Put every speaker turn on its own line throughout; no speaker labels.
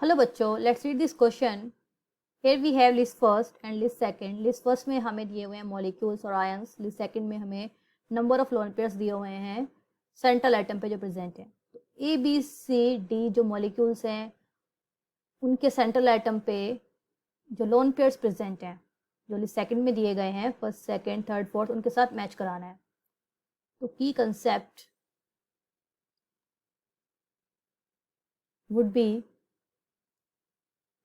Hello बच्चों, let's read this question. Here we have list first and list second. List first में हमें दिए हुए हैं मॉलिक्यूल्स और आयंस। लिस्ट सेकंड में हमें नंबर ऑफ लोन पेयर्स दिए हुए हैं सेंट्रल एटम पे जो प्रेजेंट है। तो ए बी सी डी जो मॉलिक्यूल्स हैं उनके सेंट्रल एटम पे जो लोन पेयर्स प्रेजेंट हैं जो लिस्ट सेकंड में दिए गए हैं, फर्स्ट सेकंड थर्ड फोर्थ, उनके साथ मैच कराना है। तो की कंसेप्ट वुड बी,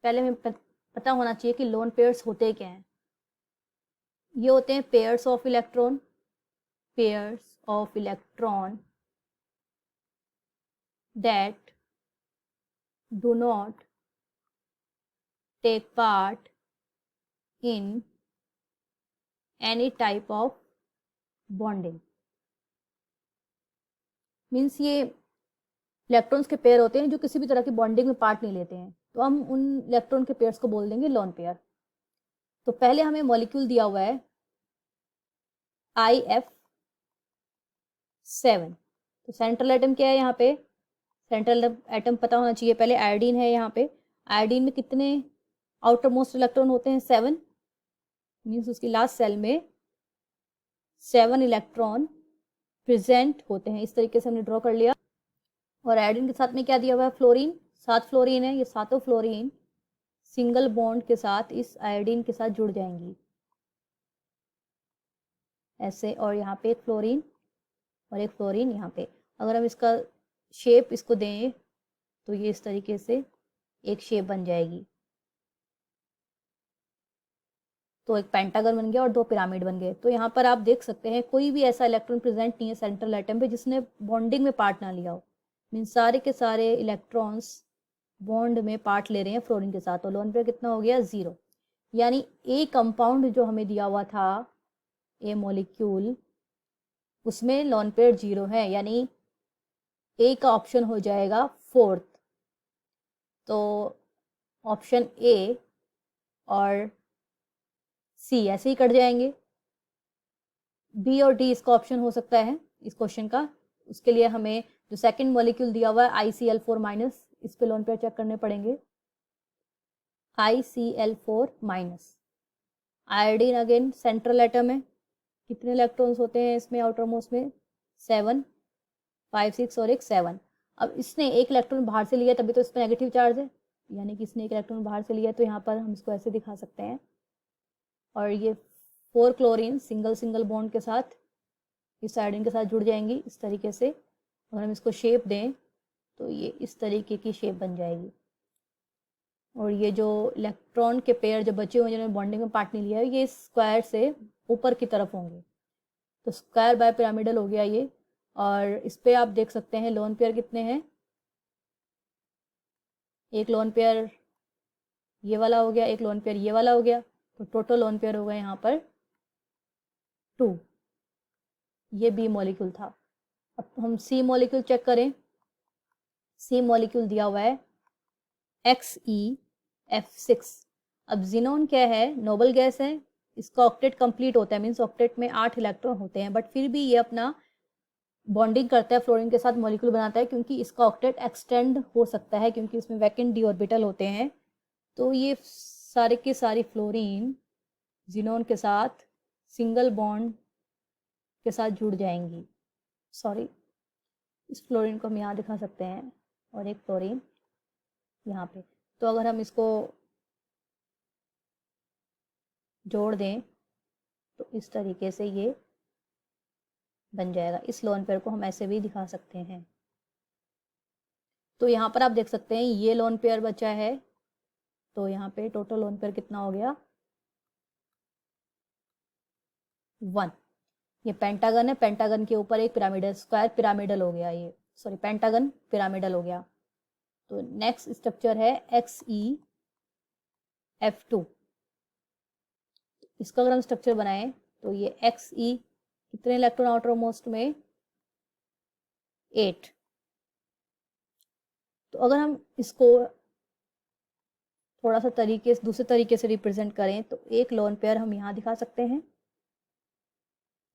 पहले हमें पता होना चाहिए कि लोन पेयर्स होते क्या हैं। ये होते हैं pairs of electron, pairs of electron that do not take part in any type of bonding। Means ये इलेक्ट्रॉन्स के पेयर होते हैं जो किसी भी तरह की बॉन्डिंग में पार्ट नहीं लेते हैं, तो हम उन इलेक्ट्रॉन के पेयर्स को बोल देंगे लोन पेयर। तो पहले हमें मॉलिक्यूल दिया हुआ है IF7। तो सेंट्रल एटम क्या है यहाँ पे? सेंट्रल एटम पता होना चाहिए पहले। आयोडीन है यहाँ पे। आयोडीन में कितने आउटर मोस्ट इलेक्ट्रॉन होते हैं? 7। मीन्स उसकी लास्ट सेल में 7 इलेक्ट्रॉन प्रेजेंट होते हैं। इस तरीके से हमने ड्रॉ कर लिया। और आयोडीन के साथ में क्या दिया हुआ है? फ्लोरीन। 7 फ्लोरीन है। ये सातों फ्लोरीन सिंगल बॉन्ड के साथ इस आयोडीन के साथ जुड़ जाएंगी ऐसे। और यहाँ पे एक फ्लोरीन और एक फ्लोरीन यहाँ पे। अगर हम इसका शेप इसको दें तो ये इस तरीके से एक शेप बन जाएगी। तो एक पेंटागन बन गया और 2 पिरामिड बन गए। तो यहाँ पर आप देख सकते हैं कोई भी ऐसा इलेक्ट्रॉन प्रेजेंट नहीं है सेंट्रल एटम पे जिसने बॉन्डिंग में पार्ट ना लिया हो। मीन सारे के सारे इलेक्ट्रॉन्स बॉन्ड में पार्ट ले रहे हैं फ्लोरीन के साथ। तो लोन पेयर कितना हो गया? 0। यानी ए कंपाउंड जो हमें दिया हुआ था, ए मॉलिक्यूल, उसमें लोन पेयर 0 है। यानी ए का ऑप्शन हो जाएगा फोर्थ। तो ऑप्शन ए और सी ऐसे ही कट जाएंगे। बी और डी इसका ऑप्शन हो सकता है इस क्वेश्चन का। उसके लिए हमें जो सेकंड मॉलिक्यूल दिया हुआ है ICl4-, इस पे लोन पेयर चेक करने पड़ेंगे। ICl4-। Iodine again central atom है। कितने इलेक्ट्रॉन्स होते हैं इसमें आउटर मोस्ट में? 7, 5, 6 और एक 7। अब इसने एक इलेक्ट्रॉन बाहर से लिया तभी तो इस पर नेगेटिव चार्ज है। यानी कि इसने एक इलेक्ट्रॉन बाहर से लिया, तो यहाँ पर हम इसको ऐसे दिखा सकते हैं। और ये 4 क्लोरीन सिंगल सिंगल बॉन्ड के साथ इस आयोडीन के साथ जुड़ जाएंगी इस तरीके से। अगर हम इसको शेप दें तो ये इस तरीके की शेप बन जाएगी। और ये जो इलेक्ट्रॉन के पेयर जो बचे हुए हैं जिन्होंने बॉन्डिंग में पार्ट नहीं लिया है, ये स्क्वायर से ऊपर की तरफ होंगे। तो स्क्वायर बाय पिरामिडल हो गया ये। और इस पे आप देख सकते हैं लोन पेयर कितने हैं। एक लोन पेयर ये वाला हो गया, एक लोन पेयर ये वाला हो गया। तो टोटल लोन पेयर हो गए यहाँ पर 2। ये बी मॉलिक्यूल था। अब हम सी मॉलिक्यूल चेक करें। सी मॉलिक्यूल दिया हुआ है XeF6। अब जिनोन क्या है? नोबल गैस है। इसका ऑक्टेट कंप्लीट होता है, मीन्स ऑक्टेट में 8 इलेक्ट्रॉन होते हैं, बट फिर भी ये अपना बॉन्डिंग करता है फ्लोरीन के साथ, मॉलिक्यूल बनाता है, क्योंकि इसका ऑक्टेट एक्सटेंड हो सकता है क्योंकि इसमें वैकेंट डी ऑर्बिटल होते हैं। तो ये सारे की सारी फ्लोरीन जिनोन के साथ सिंगल बॉन्ड के साथ जुड़ जाएंगी। सॉरी, इस फ्लोरीन को हम यहाँ दिखा सकते हैं और एक फ्लोरीन यहाँ पे। तो अगर हम इसको जोड़ दें तो इस तरीके से ये बन जाएगा। इस लोन पेयर को हम ऐसे भी दिखा सकते हैं। तो यहाँ पर आप देख सकते हैं ये लोन पेयर बचा है। तो यहाँ पे टोटल लोन पेयर कितना हो गया? 1। ये पेंटागन है। पेंटागन के ऊपर एक पिरामिडल, स्क्वायर पिरामिडल हो गया ये। सॉरी, पेंटागन पिरामिडल हो गया। तो नेक्स्ट स्ट्रक्चर है XeF2। इसका अगर हम स्ट्रक्चर बनाएं तो ये Xe कितने इलेक्ट्रॉन आउटर मोस्ट में? 8। तो अगर हम इसको थोड़ा सा दूसरे तरीके से रिप्रेजेंट करें तो एक लोन पेयर हम यहाँ दिखा सकते हैं,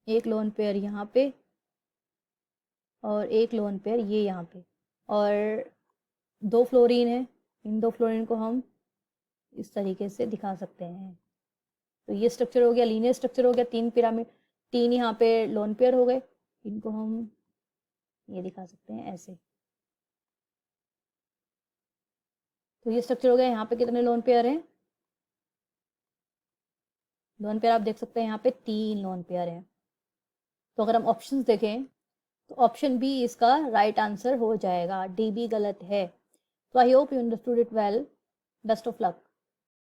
एक लोन पेयर यहाँ पे और एक लोन पेयर ये यहाँ पे। और 2 फ्लोरीन है इन दो फ्लोरीन को हम इस तरीके से दिखा सकते हैं। तो ये स्ट्रक्चर हो गया, लीनियर स्ट्रक्चर हो गया, 3 पिरामिड, 3 यहाँ पे लोन पेयर हो गए। इनको हम ये दिखा सकते हैं ऐसे। तो ये स्ट्रक्चर हो गया। यहाँ पे कितने लोन पेयर हैं? लोन पेयर आप देख सकते हैं यहाँ पे 3 लोन पेयर हैं। तो अगर हम ऑप्शंस देखें तो ऑप्शन बी इसका राइट आंसर हो जाएगा, डी बी गलत है। तो I hope you understood it well. Best of luck.